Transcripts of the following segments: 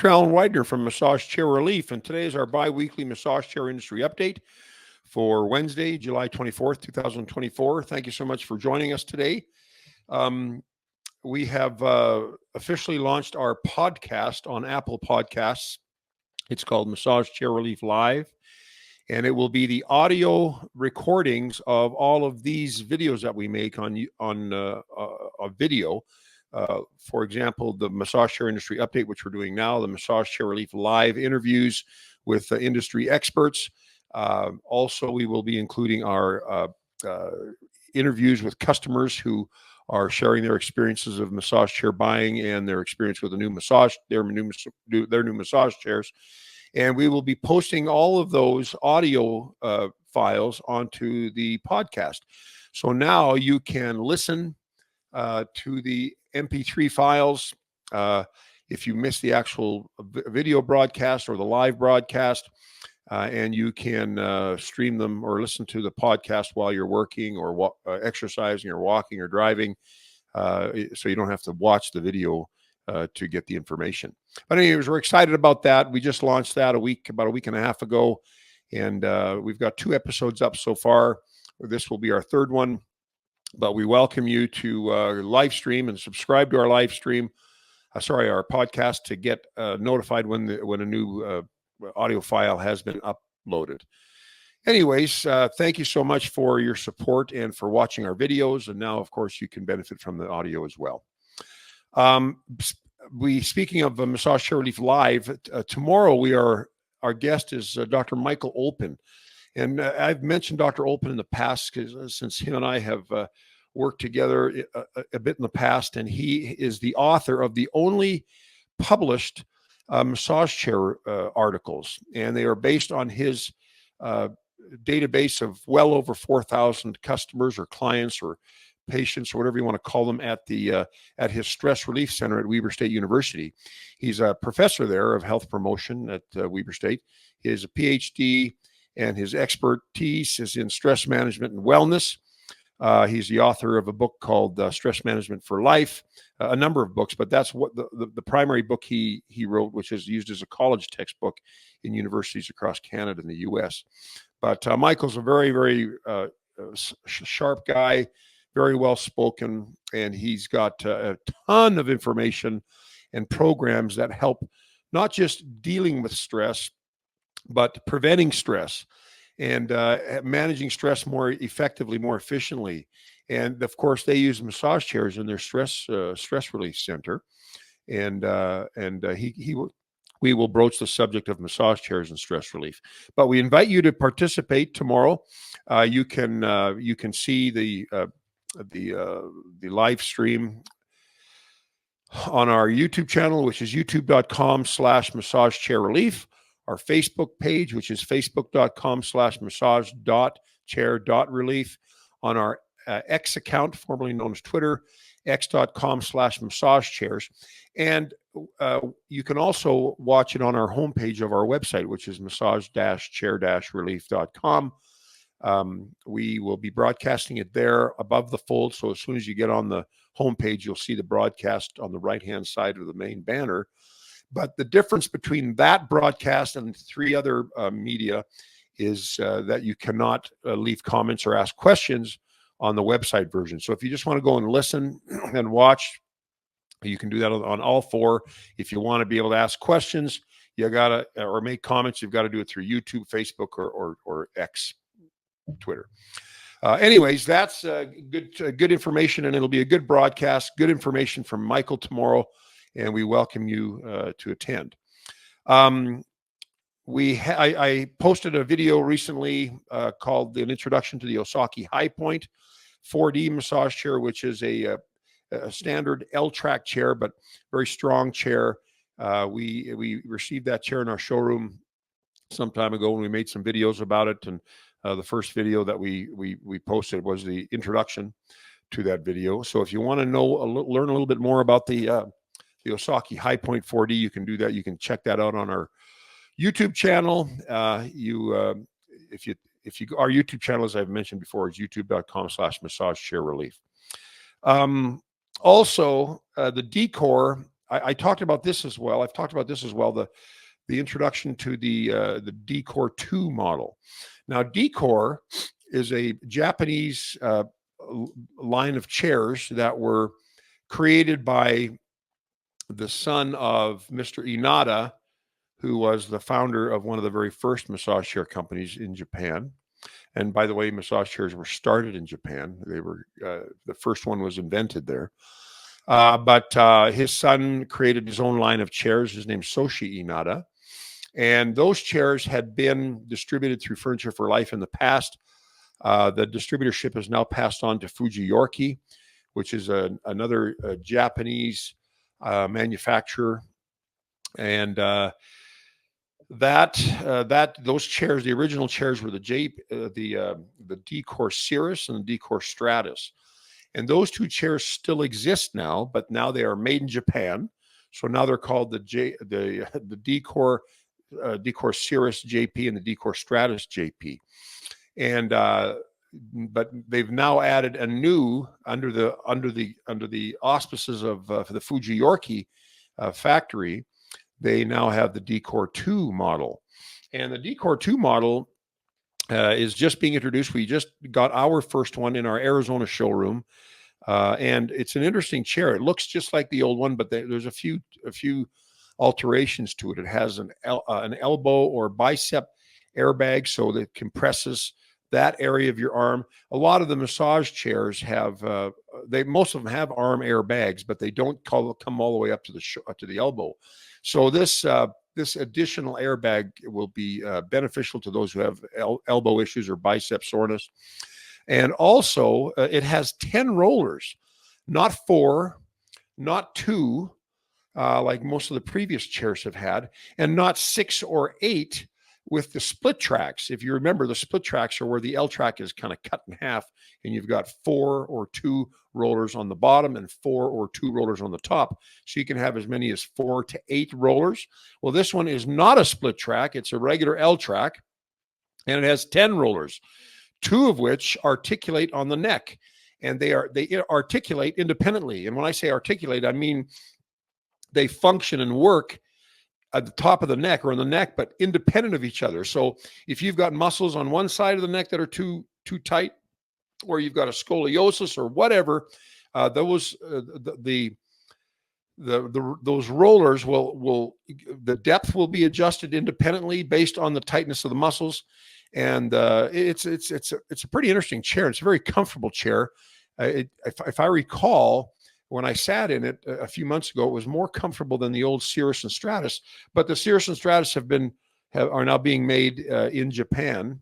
Dr. Alan Widener from Massage Chair Relief, and today is our bi-weekly massage chair industry update for Wednesday, July 24th, 2024. Thank you so much for joining us today. We have officially launched our podcast on Apple Podcasts. It's called Massage Chair Relief Live, and it will be the audio recordings of all of these videos that we make on video. For example, the massage chair industry update, which we're doing now, the Massage Chair Relief Live interviews with industry experts. Also, we will be including our interviews with customers who are sharing their experiences of massage chair buying and their experience with a new massage, their new massage chairs. And we will be posting all of those audio files onto the podcast. So now you can listen to the MP3 files. If you miss the actual video broadcast or the live broadcast, and you can stream them or listen to the podcast while you're working or exercising or walking or driving, so you don't have to watch the video to get the information. But anyways, we're excited about that. We just launched that about a week and a half ago, and we've got 2 episodes up so far. This will be our 3rd one. But we welcome you to live stream and subscribe to our live stream. Our podcast, to get notified when a new audio file has been uploaded. Anyways, thank you so much for your support and for watching our videos. And now, of course, you can benefit from the audio as well. Speaking of Massage Chair Relief Live, tomorrow our guest is Dr. Michael Olpin. And I've mentioned Dr. Olpin in the past since him and I have worked together a bit in the past, and he is the author of the only published massage chair articles, and they are based on his database of well over 4,000 customers or clients or patients or whatever you want to call them at his stress relief center at Weber State University. He's a professor there of health promotion at Weber State. He has a PhD, and his expertise is in stress management and wellness. He's the author of a book called Stress Management for Life, a number of books, but that's what the primary book he wrote, which is used as a college textbook in universities across Canada and the U.S. But Michael's a very, very sharp guy, very well spoken, and he's got a ton of information and programs that help not just dealing with stress, but preventing stress and managing stress more effectively, more efficiently. And of course, they use massage chairs in their stress relief center. And we will broach the subject of massage chairs and stress relief. But we invite you to participate tomorrow. You can see the live stream on our YouTube channel, which is youtube.com/massagechairrelief. Our Facebook page, which is facebook.com/massage.chair.relief, on our X account, formerly known as Twitter, x.com/massagechairs. And you can also watch it on our homepage of our website, which is massage-chair-relief.com. We will be broadcasting it there above the fold. So as soon as you get on the homepage, you'll see the broadcast on the right-hand side of the main banner. But the difference between that broadcast and 3 other media is that you cannot leave comments or ask questions on the website version. So if you just want to go and listen and watch, you can do that on all 4. If you want to be able to ask questions, you gotta or make comments, you've got to do it through YouTube, Facebook, or X, Twitter. Anyways, that's good information, and it'll be a good broadcast, good information from Michael tomorrow. And we welcome you to attend. I posted a video recently called An Introduction to the Osaki High Point 4D massage chair, which is a standard L-track chair, but very strong chair. We received that chair in our showroom some time ago, and we made some videos about it. And the first video that we posted was the introduction to that video. So if you want to learn a little bit more about the Osaki High Point 4D, you can do that. You can check that out on our YouTube channel. Our YouTube channel, as I've mentioned before, is youtube.com/massagechairrelief. Also, the d.core I talked about this as well. I've talked about this as well. The introduction to the d.core 2 model. Now, d.core is a Japanese line of chairs that were created by the son of Mr. Inada, who was the founder of one of the very first massage chair companies in Japan. And by the way, massage chairs were started in Japan. They were the first one was invented there. But his son created his own line of chairs. His name's Soshi Inada. And those chairs had been distributed through Furniture for Life in the past. The distributorship is now passed on to Fuji Yorki, which is another Japanese manufacturer. And those chairs, the original chairs were the d.core Cirrus and the d.core Stratus. And those two chairs still exist now, but now they are made in Japan. So now they're called the d.core Cirrus JP and the d.core Stratus JP. And but they've now added a new under the auspices of the Fuji Yorki factory. They now have the d.core 2 model, and the d.core 2 model is just being introduced. We just got our first one in our Arizona showroom. And it's an interesting chair. It looks just like the old one, but there's a few alterations to it. It has an elbow or bicep airbag, so that it compresses that area of your arm. A lot of the massage chairs have most of them have arm airbags, but they don't come all the way up to the elbow. So this additional airbag will be beneficial to those who have elbow issues or bicep soreness. And also, it has 10 rollers, not 4, not 2, like most of the previous chairs have had, and not 6 or 8 with the split tracks. If you remember, the split tracks are where the L track is kind of cut in half, and you've got 4 or 2 rollers on the bottom and 4 or 2 rollers on the top. So you can have as many as 4 to 8 rollers. Well, this one is not a split track. It's a regular L track, and it has 10 rollers. 2 of which articulate on the neck, and they articulate independently. And when I say articulate, I mean they function and work at the top of the neck or on the neck, but independent of each other. So if you've got muscles on one side of the neck that are too tight, or you've got a scoliosis or whatever, those rollers the depth will be adjusted independently based on the tightness of the muscles. And it's a pretty interesting chair. It's a very comfortable chair. If I recall, when I sat in it a few months ago, it was more comfortable than the old Cirrus and Stratus. But the Cirrus and Stratus are now being made in Japan,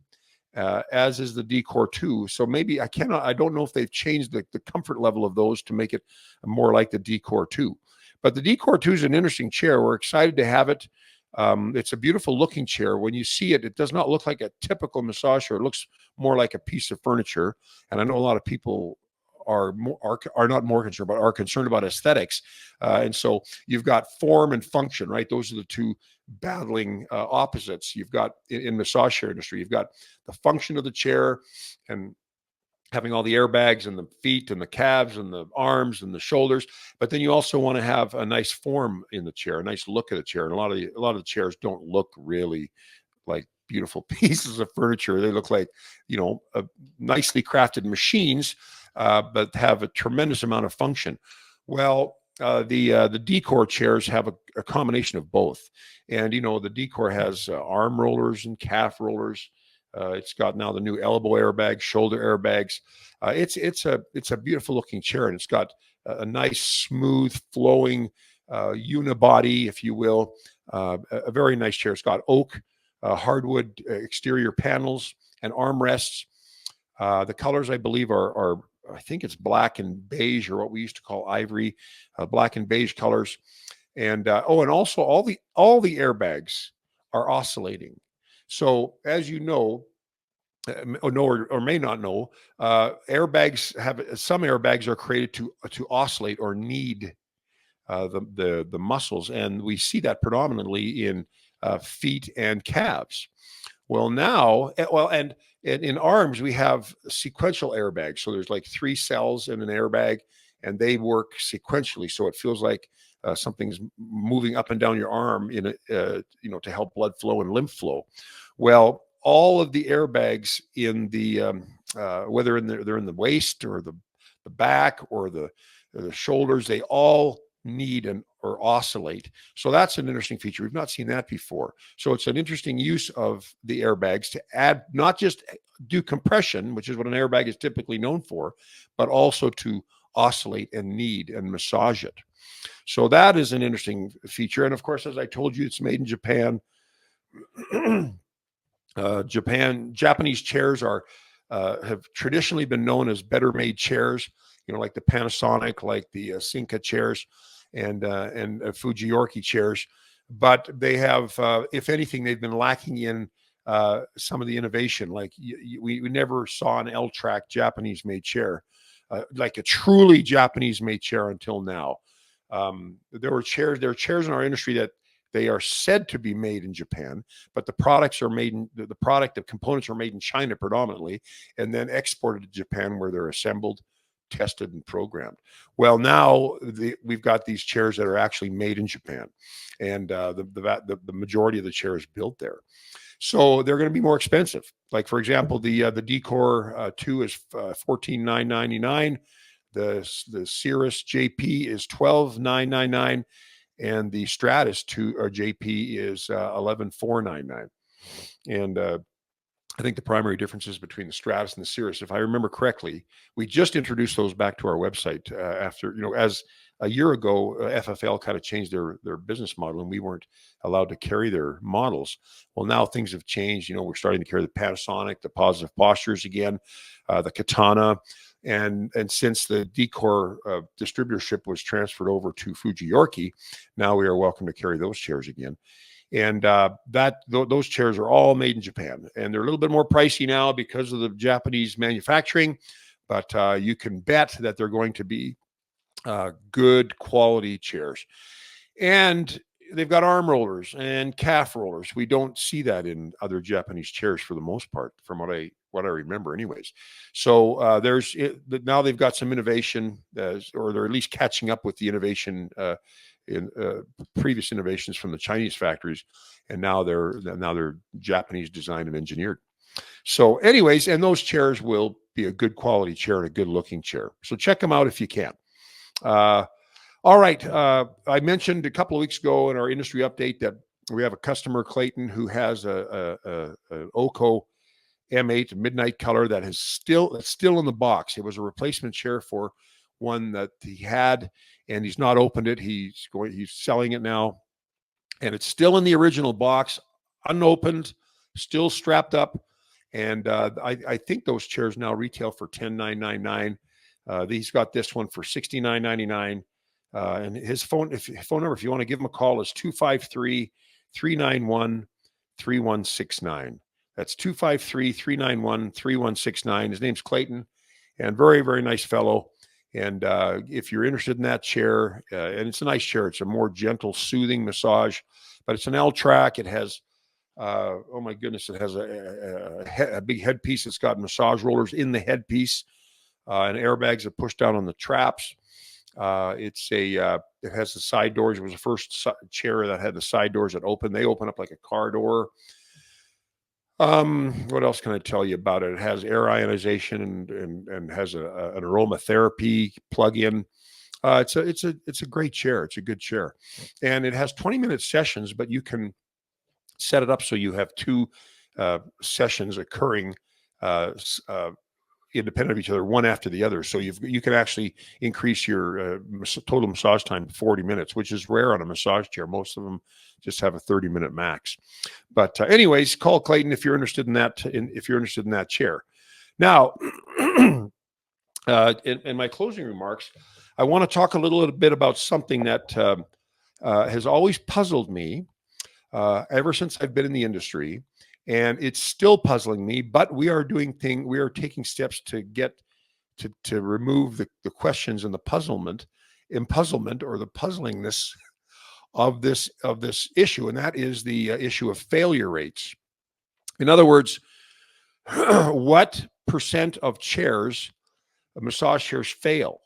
as is the d.core 2. So maybe I don't know if they've changed the comfort level of those to make it more like the d.core 2. But the d.core 2 is an interesting chair. We're excited to have it. It's a beautiful looking chair. When you see it, it does not look like a typical massage chair. It looks more like a piece of furniture. And I know a lot of people are not more concerned, but are concerned about aesthetics. And so you've got form and function, right? Those are the two battling opposites. You've got in massage chair industry, you've got the function of the chair and having all the airbags and the feet and the calves and the arms and the shoulders, but then you also want to have a nice form in the chair, a nice look at the chair. And a lot of the chairs don't look really like beautiful pieces of furniture. They look like, nicely crafted machines, but have a tremendous amount of function. Well, the d.core chairs have a combination of both. And, the d.core has arm rollers and calf rollers. It's got now the new elbow airbags, shoulder airbags. It's a beautiful looking chair, and it's got a nice, smooth, flowing unibody, if you will. A very nice chair. It's got oak, hardwood exterior panels and armrests. The colors, I believe, are I think it's black and beige, or what we used to call ivory, black and beige colors. And and also all the airbags are oscillating. So, as you know, or may not know, some airbags are created to oscillate or knead the muscles, and we see that predominantly in feet and calves. Well, now, and in arms we have sequential airbags. So there's like 3 cells in an airbag, and they work sequentially. So it feels like something's moving up and down your arm in to help blood flow and lymph flow. Well, all of the airbags in the whether they're in the waist or the back or the shoulders, they all need or oscillate. So that's an interesting feature. We've not seen that before. So it's an interesting use of the airbags to add, not just do compression, which is what an airbag is typically known for, but also to oscillate and knead and massage it. So that is an interesting feature. And of course, as I told you, it's made in Japan. Japanese chairs have traditionally been known as better made chairs, like the Panasonic, like the Sinka chairs and Fujiorki chairs. But they have, if anything, they've been lacking in some of the innovation. Like we never saw an L-track Japanese made chair, like a truly Japanese made chair until now. There are chairs in our industry that they are said to be made in Japan, but the products are made in the components are made in China predominantly, and then exported to Japan where they're assembled, tested, and programmed. Well, now we've got these chairs that are actually made in Japan, and the majority of the chairs built there. So they're going to be more expensive. Like, for example, the d.core 2 is $14,999. The Cerritos JP is $12,999. And the Stratus 2 or JP is $11,499. And I think the primary differences between the Stratus and the Cerritos, if I remember correctly, we just introduced those back to our website after, as a year ago, FFL kind of changed their business model and we weren't allowed to carry their models. Well, now things have changed. We're starting to carry the Panasonic, the Positive Postures again, the Katana. And since the d.core distributorship was transferred over to Fujiorki, now we are welcome to carry those chairs again. And those chairs are all made in Japan, and they're a little bit more pricey now because of the Japanese manufacturing, but you can bet that they're going to be good quality chairs. And they've got arm rollers and calf rollers. We don't see that in other Japanese chairs for the most part, from what I remember anyways. So now they've got some innovation, or they're at least catching up with the innovation in previous innovations from the Chinese factories, and now they're Japanese designed and engineered. So anyways, and those chairs will be a good quality chair and a good looking chair. So check them out if you can. All right. I mentioned a couple of weeks ago in our industry update that we have a customer, Clayton, who has an Oco M8 midnight color that's still in the box. It was a replacement chair for one that he had, and he's not opened it. He's selling it now, and it's still in the original box, unopened, still strapped up. And I think those chairs now retail for $10,999. He's got this one for $69.99. And his phone number, if you want to give him a call, is 253-391-3169. That's 253-391-3169. His name's Clayton, and very, very nice fellow. And if you're interested in that chair, and it's a nice chair, it's a more gentle, soothing massage, but it's an L-track. It has, oh my goodness, it has a big headpiece. It's got massage rollers in the headpiece, and airbags that push down on the traps. It has the side doors. It was the first chair that had the side doors that open. They open up like a car door. What else can I tell you about it? It has air ionization and has an aromatherapy plug-in. It's a great chair. It's a good chair, and it has 20-minute sessions, but you can set it up so you have two sessions occurring independent of each other, one after the other. So you can actually increase your total massage time to 40 minutes, which is rare on a massage chair. Most of them just have a 30-minute max. But anyways, call Clayton if you're interested in that. If you're interested in that chair. Now, in my closing remarks, I want to talk a little bit about something that has always puzzled me ever since I've been in the industry. And it's still puzzling me, but we are taking steps to get to remove the questions and the puzzlement or the puzzlingness of this issue, and that is the issue of failure rates. In other words, what percent of massage chairs fail?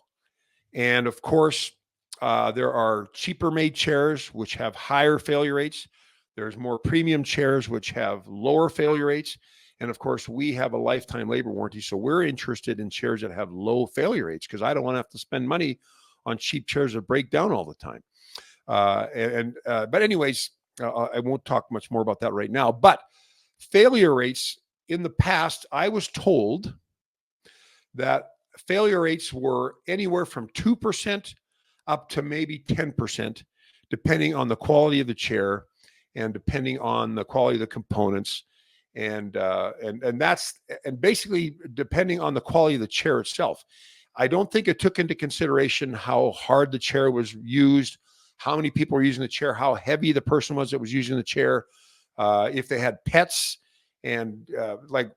And of course, There are cheaper made chairs which have higher failure rates. There's more premium chairs which have lower failure rates. And of course, we have a lifetime labor warranty. So we're interested in chairs that have low failure rates because I don't want to have to spend money on cheap chairs that break down all the time. But anyways, I won't talk much more about that right now. But failure rates in the past, I was told that failure rates were anywhere from 2% up to maybe 10%, depending on the quality of the chair and depending on the quality of the components. And basically depending on the quality of the chair itself. I don't think it took into consideration how hard the chair was used, how many people were using the chair, how heavy the person was that was using the chair, if they had pets, and like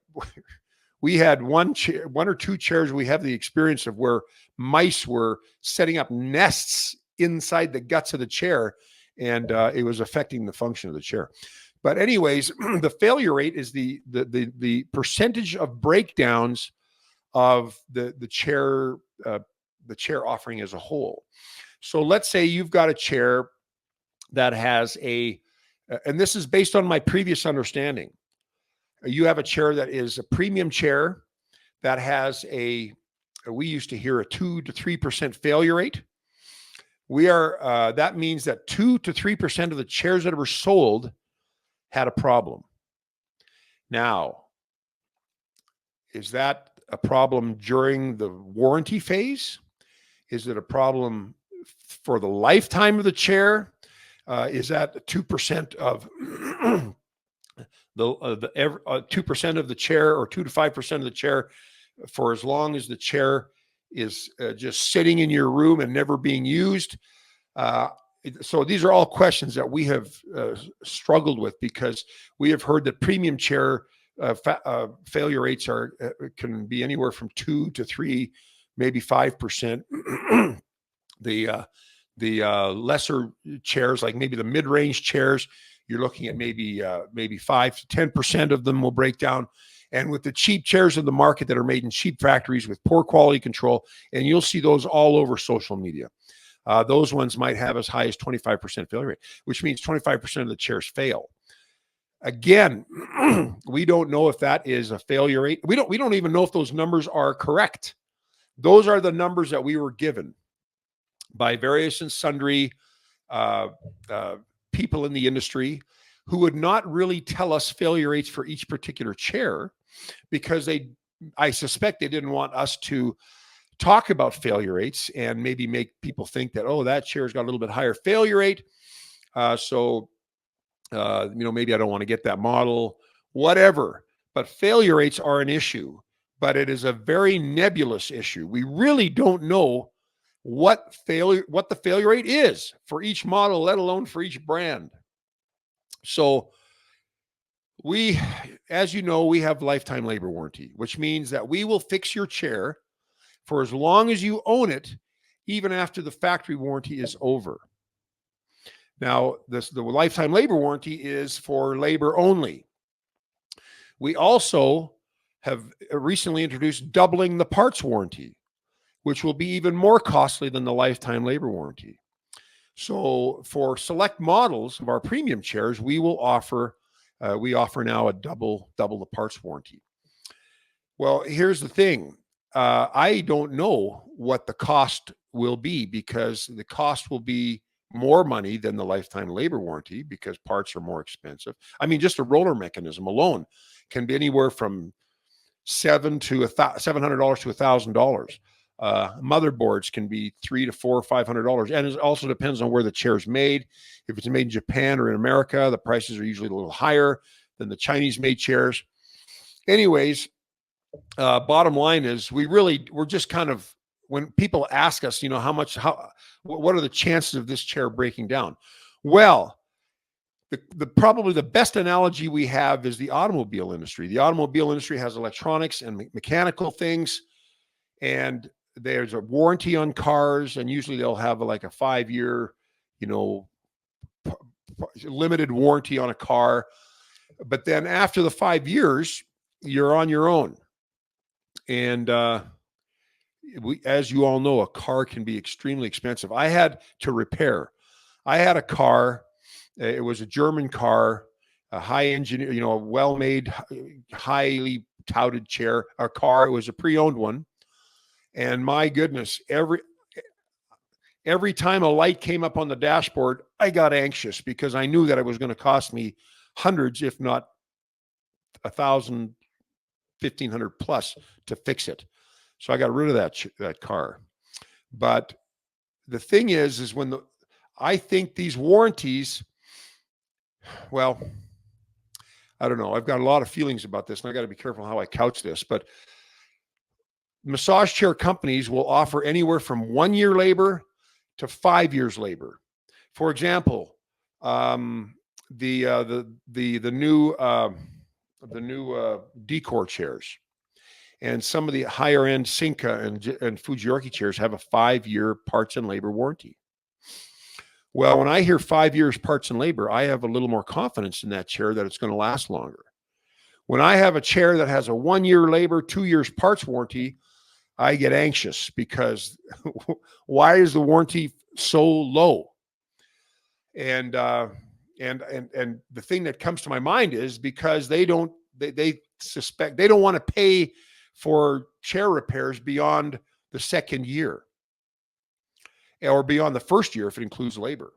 we had one or two chairs. We have the experience of where mice were setting up nests inside the guts of the chair, and it was affecting the function of the chair. But anyways, the failure rate is the percentage of breakdowns of the chair offering as a whole. So let's say you've got a chair that has and this is based on my previous understanding. You have a chair that is a premium chair that has we used to hear a 2 to 3% failure rate. That means that 2 to 3% of the chairs that were sold had a problem. Now, is that a problem during the warranty phase? Is it a problem for the lifetime of the chair? Is that 2% of the 2% of the chair, or 2 to 5% of the chair, for as long as the chair is just sitting in your room and never being used? So these are all questions that we have struggled with, because we have heard that premium chair failure rates can be anywhere from 2 to 3, maybe 5%. The lesser chairs, like maybe the mid-range chairs, you're looking at maybe 5 to 10% of them will break down. And with the cheap chairs in the market that are made in cheap factories with poor quality control, and you'll see those all over social media. Those ones might have as high as 25% failure rate, which means 25% of the chairs fail. Again, we don't know if that is a failure rate. We don't even know if those numbers are correct. Those are the numbers that we were given by various and sundry people in the industry, who would not really tell us failure rates for each particular chair, because I suspect they didn't want us to talk about failure rates and maybe make people think that, oh, that chair's got a little bit higher failure rate. So maybe I don't want to get that model, whatever. But failure rates are an issue, but it is a very nebulous issue. We really don't know what the failure rate is for each model, let alone for each brand. So as you know, we have lifetime labor warranty, which means that we will fix your chair for as long as you own it, even after the factory warranty is over. Now, the lifetime labor warranty is for labor only. We also have recently introduced doubling the parts warranty, which will be even more costly than the lifetime labor warranty. So for select models of our premium chairs, we offer now a double the parts warranty. Well, here's the thing. I don't know what the cost will be, because the cost will be more money than the lifetime labor warranty, because parts are more expensive. I mean, just a roller mechanism alone can be anywhere from $700 to $1,000. Motherboards can be $300 to $400 or $500, and it also depends on where the chair is made. If it's made in Japan or in America, the prices are usually a little higher than the Chinese-made chairs. Anyways, bottom line is, we're just kind of, when people ask us, what are the chances of this chair breaking down? Well, probably the best analogy we have is the automobile industry. The automobile industry has electronics and mechanical things, and there's a warranty on cars, and usually they'll have like a 5-year, limited warranty on a car. But then after the 5 years, you're on your own. And as you all know, a car can be extremely expensive. I had to repair. I had a car. It was a German car, a high engineer, a well-made, highly touted car. It was a pre-owned one. And my goodness, every time a light came up on the dashboard, I got anxious because I knew that it was going to cost me hundreds, if not 1,000, 1,500 plus to fix it. So I got rid of that car. But the thing is I think these warranties, well, I don't know. I've got a lot of feelings about this, and I got to be careful how I couch this. But massage chair companies will offer anywhere from 1 year labor to 5 years labor. For example, the new d.core chairs and some of the higher end Sinca and Fujiorki chairs have a 5-year parts and labor warranty. Well, when I hear 5 years parts and labor, I have a little more confidence in that chair that it's going to last longer. When I have a chair that has a 1 year labor, 2 years parts warranty, I get anxious because why is the warranty so low? And the thing that comes to my mind is because they suspect they don't want to pay for chair repairs beyond the second year or beyond the first year if it includes labor.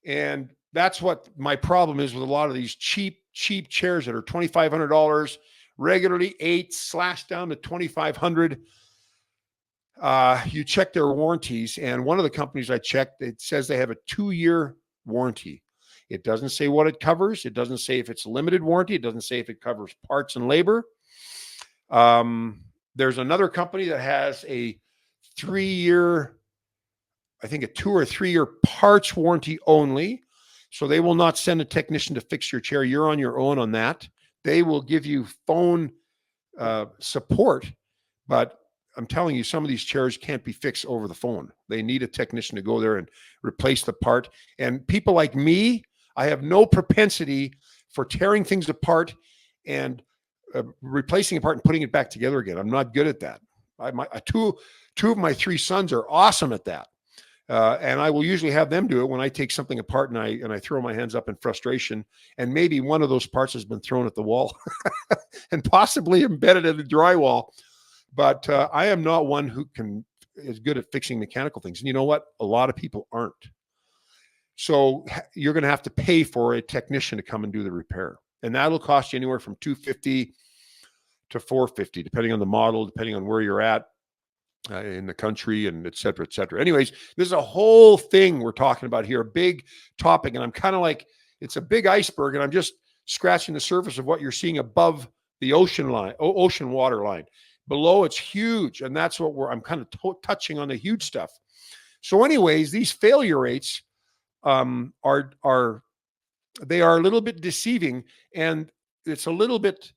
And that's what my problem is with a lot of these cheap chairs that are $2,500, regularly $8,000 slashed down to $2,500. You check their warranties, and one of the companies I checked, it says they have a 2-year warranty. It doesn't say what it covers. It doesn't say if it's limited warranty. It doesn't say if it covers parts and labor. There's another company that has a 3-year, I think a 2 or 3 year parts warranty only. So they will not send a technician to fix your chair. You're on your own on that. They will give you phone support, but I'm telling you, some of these chairs can't be fixed over the phone. They need a technician to go there and replace the part. And people like me, I have no propensity for tearing things apart and replacing a part and putting it back together again. I'm not good at that. Two of my 3 sons are awesome at that. And I will usually have them do it when I take something apart and I throw my hands up in frustration. And maybe one of those parts has been thrown at the wall and possibly embedded in the drywall. But I am not one who is good at fixing mechanical things. And you know what? A lot of people aren't. So you're going to have to pay for a technician to come and do the repair. And that'll cost you anywhere from $250 to $450, depending on the model, depending on where you're at in the country, and et cetera, et cetera. Anyways, there's a whole thing we're talking about here, a big topic. And I'm kind of like, it's a big iceberg, and I'm just scratching the surface of what you're seeing above the ocean water line. Below, it's huge. And that's what I'm kind of touching on the huge stuff. So anyways, these failure rates are a little bit deceiving, and it's a little bit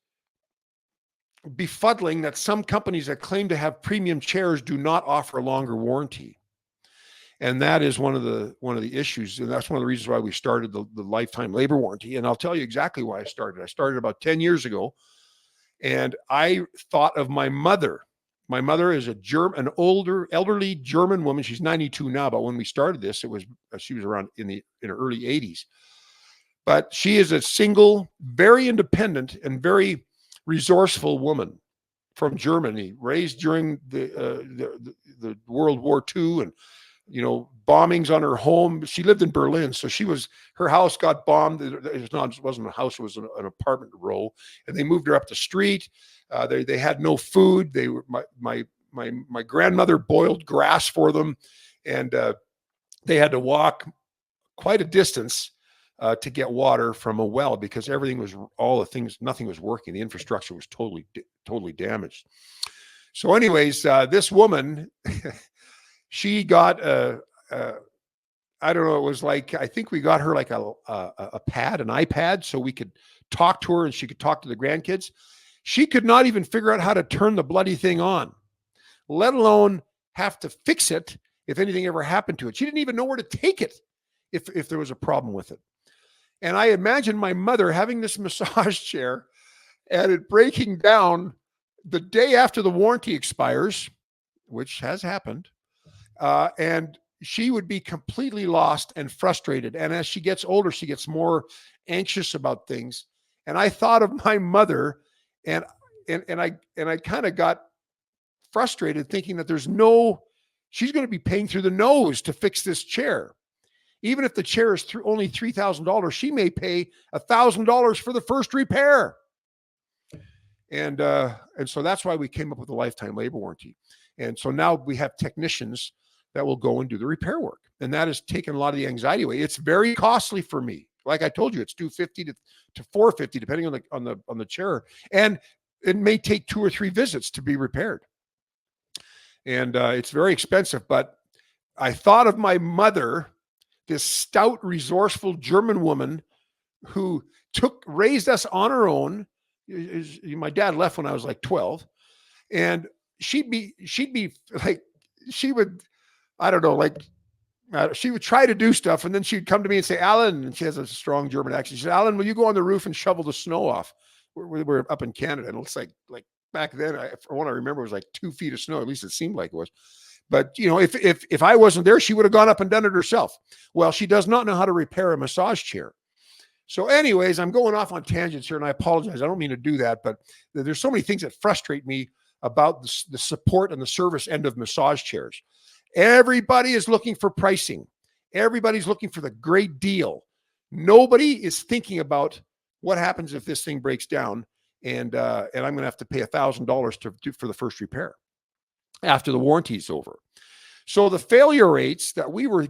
befuddling that some companies that claim to have premium chairs do not offer a longer warranty. And that is one of the issues. And that's one of the reasons why we started the lifetime labor warranty. And I'll tell you exactly why I started. I started about 10 years ago, and I thought of my mother. My mother is an elderly German woman. She's 92 now, but when we started this, she was around in her early 80s. But she is a single, very independent and very resourceful woman from Germany, raised during the World War II, and bombings on her home. She lived in Berlin, so her house got bombed. It wasn't a house; it was an apartment row, and they moved her up the street. They had no food. My grandmother boiled grass for them, and they had to walk quite a distance to get water from a well because nothing was working. The infrastructure was totally damaged. So anyways, this woman, she got I don't know, it was like, I think we got her like an iPad, so we could talk to her and she could talk to the grandkids. She could not even figure out how to turn the bloody thing on, let alone have to fix it if anything ever happened to it. She didn't even know where to take it if there was a problem with it. And I imagine my mother having this massage chair and it breaking down the day after the warranty expires. which has happened. And she would be completely lost and frustrated. And as she gets older, she gets more anxious about things. And I thought of my mother, and I kind of got frustrated thinking that she's going to be paying through the nose to fix this chair. Even if the chair is only $3,000, she may pay $1,000 for the first repair. And so that's why we came up with a lifetime labor warranty. And so now we have technicians that will go and do the repair work. And that has taken a lot of the anxiety away. It's very costly for me. Like I told you, it's $250 to $450, depending on the chair. And it may take 2 or 3 visits to be repaired. And it's very expensive. But I thought of my mother, this stout, resourceful German woman who raised us on her own. My dad left when I was like 12, and she'd be like, she would, I don't know, like she would try to do stuff, and then she'd come to me and say, Alan, and she has a strong German accent. She said, Alan, will you go on the roof and shovel the snow off? We're up in Canada, and it looks like back then, for what I remember, it was like 2 feet of snow. At least it seemed like it was. But if I wasn't there, she would have gone up and done it herself. Well, she does not know how to repair a massage chair. So anyways, I'm going off on tangents here, and I apologize. I don't mean to do that, but there's so many things that frustrate me about the support and the service end of massage chairs. Everybody is looking for pricing. Everybody's looking for the great deal. Nobody is thinking about what happens if this thing breaks down, and I'm going to have to pay $1,000 for the first repair after the warranty is over. So the failure rates that we were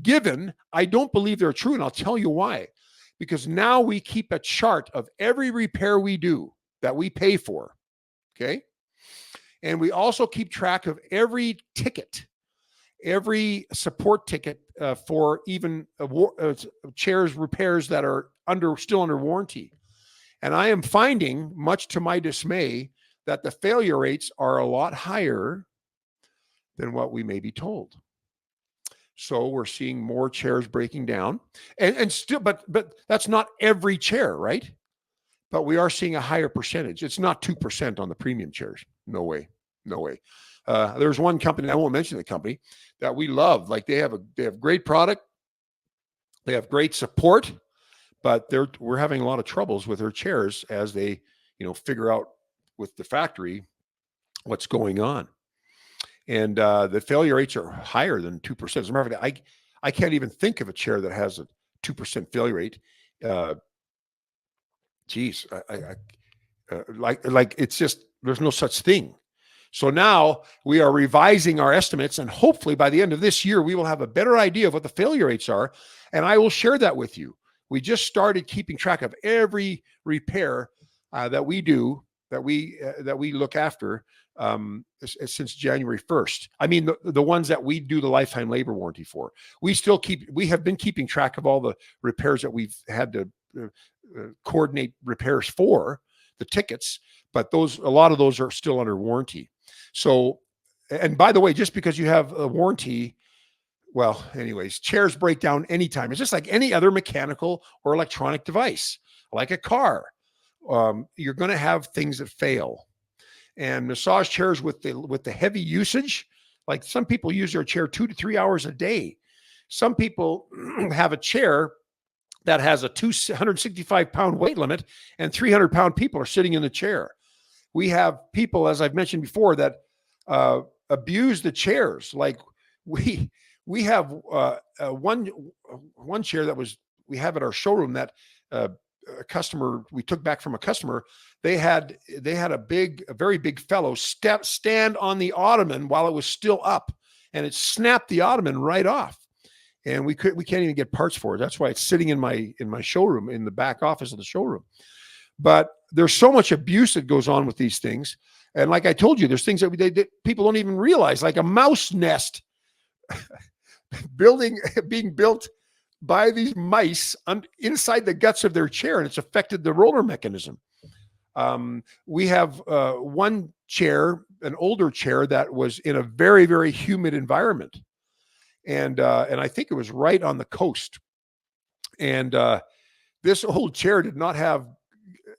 given, I don't believe they're true, and I'll tell you why. Because now we keep a chart of every repair we do that we pay for, okay? And we also keep track of every ticket, every support ticket for even chairs repairs that are still under warranty. And I am finding, much to my dismay, that the failure rates are a lot higher than what we may be told. So we're seeing more chairs breaking down, and still, but that's not every chair, right? But we are seeing a higher percentage. It's not 2% on the premium chairs. No way. There's one company, I won't mention the company, that we love. Like they have great product, they have great support, but we're having a lot of troubles with their chairs as they figure out with the factory what's going on. And the failure rates are higher than 2%. As a matter of fact, I can't even think of a chair that has a 2% failure rate. Like it's just, there's no such thing. So now we are revising our estimates, and hopefully by the end of this year, we will have a better idea of what the failure rates are, and I will share that with you. We just started keeping track of every repair that we do, that we look after since January 1st. I mean, the ones that we do the lifetime labor warranty for. We have been keeping track of all the repairs that we've had to coordinate repairs for, the tickets, but a lot of those are still under warranty. So, and by the way, just because you have a warranty, well, anyways, chairs break down anytime. It's just like any other mechanical or electronic device, like a car. You're going to have things that fail. And massage chairs with the heavy usage, like some people use their chair 2 to 3 hours a day. Some people have a chair that has a 265-pound weight limit, and 300-pound people are sitting in the chair. We have people, as I've mentioned before, that abuse the chairs. Like we have one chair that we have at our showroom that a customer, we took back from a customer. They had a very big fellow stand on the ottoman while it was still up, and it snapped the ottoman right off. And we can't even get parts for it. That's why it's sitting in my showroom, in the back office of the showroom. But there's so much abuse that goes on with these things. And like I told you, there's things that people don't even realize, like a mouse nest being built by these mice inside the guts of their chair, and it's affected the roller mechanism. We have one chair, an older chair, that was in a very, very humid environment. And I think it was right on the coast. And this old chair did not have,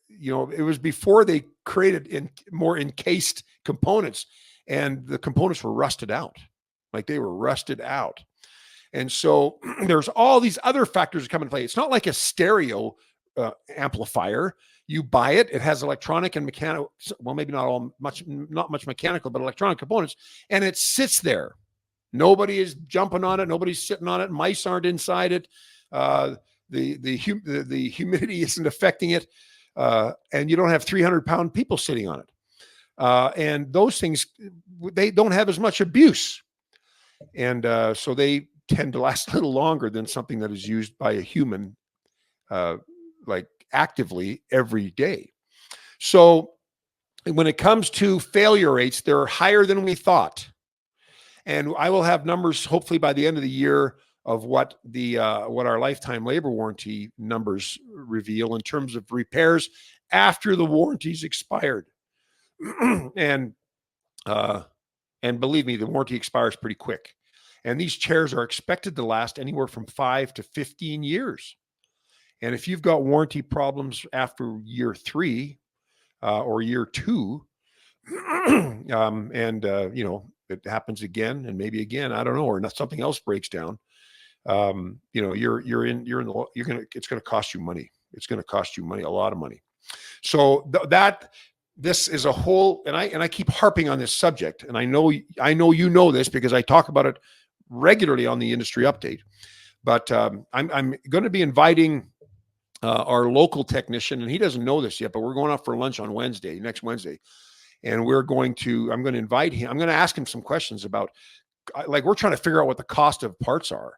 it was before they created more encased components. and the components were rusted out. Like they were rusted out. And so there's all these other factors that come into play. It's not like a stereo amplifier. You buy it, it has electronic and mechanical, well, maybe not much mechanical, but electronic components, and it sits there. Nobody is jumping on it. Nobody's sitting on it. Mice aren't inside it. The humidity isn't affecting it. And you don't have 300-pound people sitting on it. And those things, they don't have as much abuse. And so they tend to last a little longer than something that is used by a human, like actively every day. So when it comes to failure rates, they're higher than we thought. And I will have numbers hopefully by the end of the year of what our lifetime labor warranty numbers reveal in terms of repairs after the warranty's expired. And believe me, the warranty expires pretty quick. And these chairs are expected to last anywhere from 5 to 15 years. And if you've got warranty problems after year 3 or year 2, it happens again and maybe again, I don't know, or something else breaks down, it's going to cost you money. It's going to cost you money, a lot of money. So this is a whole, and I keep harping on this subject, and I know you know this because I talk about it regularly on the industry update. But I'm going to be inviting our local technician, and he doesn't know this yet, but we're going out for lunch on next Wednesday. And I'm going to invite him. I'm going to ask him some questions about, like, we're trying to figure out what the cost of parts are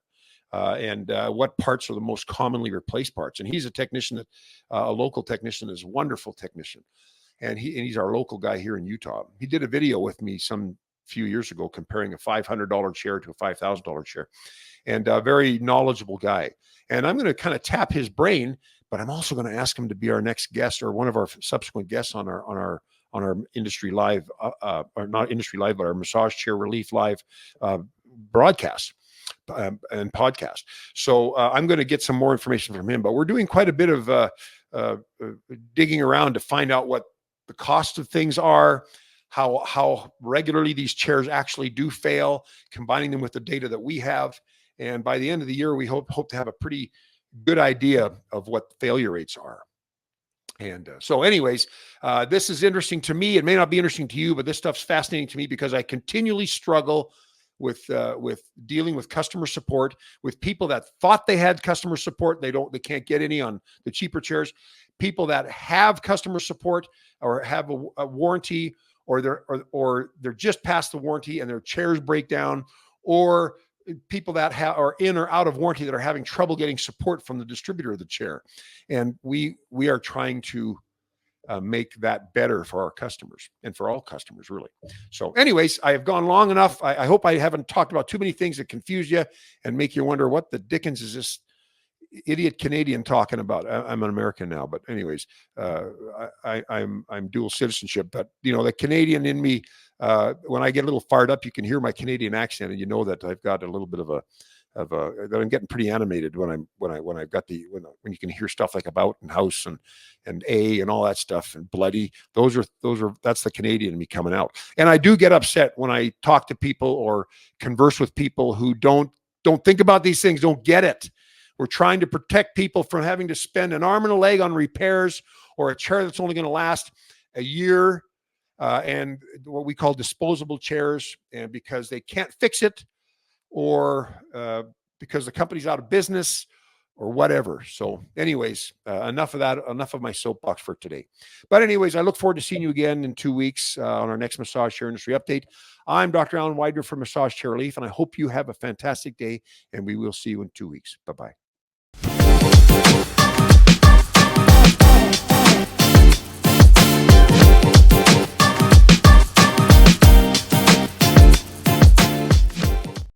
and what parts are the most commonly replaced parts. And he's a technician, a local technician, is a wonderful technician. And he's our local guy here in Utah. He did a video with me some few years ago comparing a $500 chair to a $5,000 chair, and a very knowledgeable guy. And I'm going to kind of tap his brain, but I'm also going to ask him to be our next guest or one of our subsequent guests on our industry live, or not industry live, but our massage chair relief live broadcast and podcast. So I'm going to get some more information from him, but we're doing quite a bit of digging around to find out what the cost of things are, how regularly these chairs actually do fail, combining them with the data that we have. And by the end of the year, we hope to have a pretty good idea of what failure rates are. And so anyways, this is interesting to me. It may not be interesting to you, but this stuff's fascinating to me because I continually struggle with dealing with customer support, with people that thought they had customer support. They can't get any on the cheaper chairs. People that have customer support or have a warranty, or they're just past the warranty and their chairs break down, or people that are in or out of warranty that are having trouble getting support from the distributor of the chair. And we are trying to make that better for our customers and for all customers, really. So anyways, I have gone long enough. I hope I haven't talked about too many things that confuse you and make you wonder what the dickens is this idiot Canadian talking about. I'm an American now, but anyways, I'm dual citizenship. But the Canadian in me, when I get a little fired up, you can hear my Canadian accent, and you know that I've got a little bit that I'm getting pretty animated when you can hear stuff like about and house and a and all that stuff and bloody. That's the Canadian in me coming out. And I do get upset when I talk to people or converse with people who don't think about these things, don't get it. We're trying to protect people from having to spend an arm and a leg on repairs or a chair that's only going to last a year, and what we call disposable chairs, and because they can't fix it, or because the company's out of business, or whatever. So anyways, enough of my soapbox for today. But anyways, I look forward to seeing you again in 2 weeks on our next Massage Chair Industry Update. I'm Dr. Alan Widener from Massage Chair Relief, and I hope you have a fantastic day, and we will see you in 2 weeks. Bye-bye.